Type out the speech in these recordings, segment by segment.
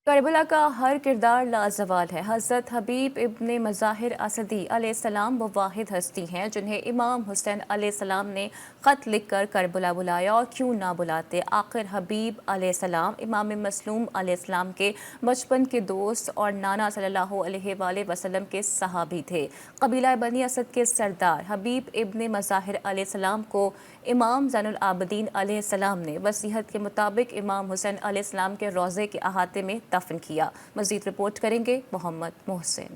کربلا کا ہر کردار لازوال ہے۔ حضرت حبیب ابن مظاہر اسدی علیہ السلام وہ واحد ہستی ہیں جنہیں امام حسین علیہ السلام نے خط لکھ کر کربلا بلایا، اور کیوں نہ بلاتے۔ آخر حبیب علیہ السلام امام مظلوم علیہ السلام کے بچپن کے دوست اور نانا صلی اللہ علیہ وآلہ وسلم کے صحابی تھے۔ قبیلہ بنی اسد کے سردار حبیب ابن مظاہر علیہ السلام کو امام زین العابدین علیہ السلام نے وصیت کے مطابق امام حسین علیہ السلام کے روضے کے احاطے میں دفن کیا۔ مزید رپورٹ کریں گے محمد محسن۔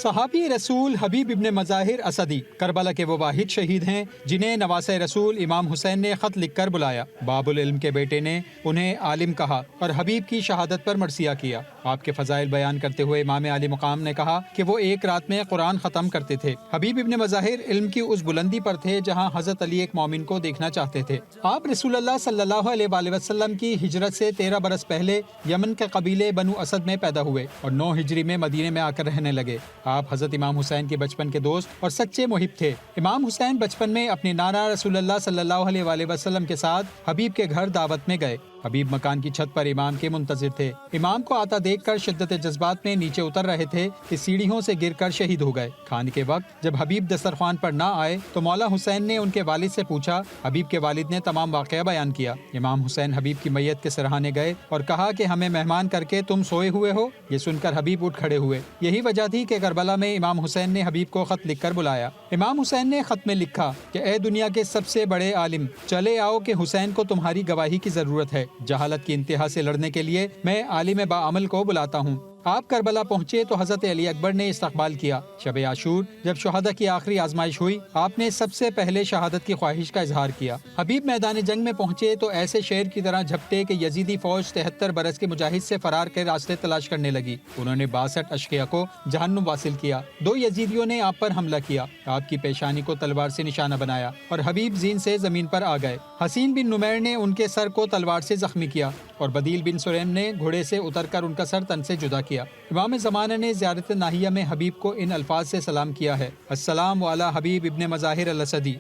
صحابی رسول حبیب ابن مظاہر اسدی کربلا کے وہ واحد شہید ہیں جنہیں نواسۂ رسول امام حسین نے خط لکھ کر بلایا۔ باب العلم کے بیٹے نے انہیں عالم کہا اور حبیب کی شہادت پر مرثیہ کیا۔ آپ کے فضائل بیان کرتے ہوئے امام عالی مقام نے کہا کہ وہ ایک رات میں قرآن ختم کرتے تھے۔ حبیب ابن مظاہر علم کی اس بلندی پر تھے جہاں حضرت علی ایک مومن کو دیکھنا چاہتے تھے۔ آپ رسول اللہ صلی اللہ علیہ وآلہ وسلم کی ہجرت سے 13 برس پہلے یمن کے قبیلے بنو اسد میں پیدا ہوئے اور 9 ہجری میں مدینے میں آ کر رہنے لگے۔ آپ حضرت امام حسین کے بچپن کے دوست اور سچے محب تھے۔ امام حسین بچپن میں اپنے نانا رسول اللہ صلی اللہ علیہ وآلہ وسلم کے ساتھ حبیب کے گھر دعوت میں گئے۔ حبیب مکان کی چھت پر امام کے منتظر تھے۔ امام کو آتا دیکھ کر شدت جذبات میں نیچے اتر رہے تھے کہ سیڑھیوں سے گر کر شہید ہو گئے۔ کھانے کے وقت جب حبیب دسترخوان پر نہ آئے تو مولا حسین نے ان کے والد سے پوچھا۔ حبیب کے والد نے تمام واقعہ بیان کیا۔ امام حسین حبیب کی میت کے سراہانے گئے اور کہا کہ ہمیں مہمان کر کے تم سوئے ہوئے ہو۔ یہ سن کر حبیب اٹھ کھڑے ہوئے۔ یہی وجہ تھی کہ کربلا میں امام حسین نے حبیب کو خط لکھ کر بلایا۔ امام حسین نے خط میں لکھا کہ اے دنیا کے سب سے بڑے عالم، چلے آؤ کہ حسین کو تمہاری گواہی کی ضرورت ہے۔ جہالت کی انتہا سے لڑنے کے لیے میں عالم باعمل کو بلاتا ہوں۔ آپ کربلا پہنچے تو حضرت علی اکبر نے استقبال کیا۔ شب عاشور جب شہداء کی آخری آزمائش ہوئی، آپ نے سب سے پہلے شہادت کی خواہش کا اظہار کیا۔ حبیب میدان جنگ میں پہنچے تو ایسے شیر کی طرح جھپٹے کہ یزیدی فوج 73 برس کے مجاہد سے فرار کے راستے تلاش کرنے لگی۔ انہوں نے 62 اشقیاء کو جہنم واصل کیا۔ 2 یزیدیوں نے آپ پر حملہ کیا، آپ کی پیشانی کو تلوار سے نشانہ بنایا اور حبیب زین سے زمین پر آ گئے۔ حسین بن نمیر نے ان کے سر کو تلوار سے زخمی کیا اور بدیل بن سریم نے گھوڑے سے اتر کر ان کا سر تن سے جدا کیا۔ امام زمانہ نے زیارت ناہیہ میں حبیب کو ان الفاظ سے سلام کیا ہے: السلام علی حبیب ابن مظاہر الاسدی۔